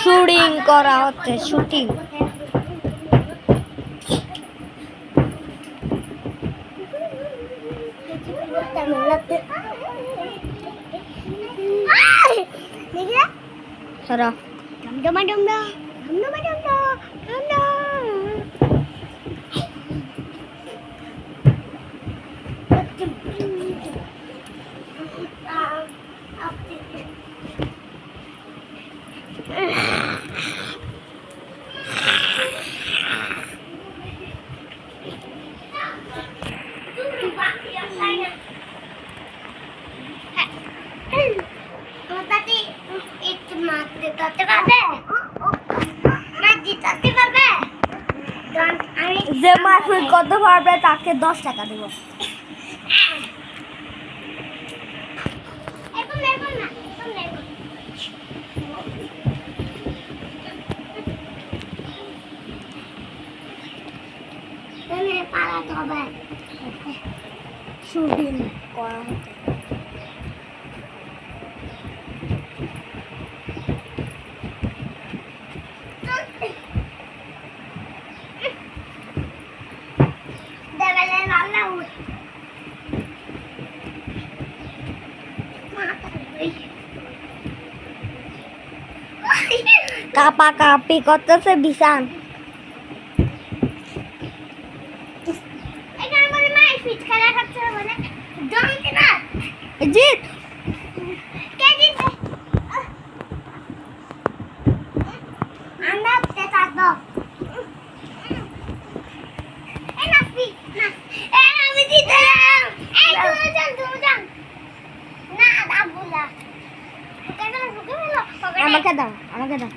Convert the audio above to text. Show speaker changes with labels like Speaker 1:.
Speaker 1: Shooting করা হচ্ছে, shooting. সরা
Speaker 2: ডমডমা ডমডা ডমডমা ডমডা ডমডা
Speaker 1: যে মারপিট করতে পারবে তাকে 10 টাকা দেব। শুটিং করা হচ্ছে। কাপা কাপি করতেছে বিছান। জিত আমাকে দাও, আমাকে দাও।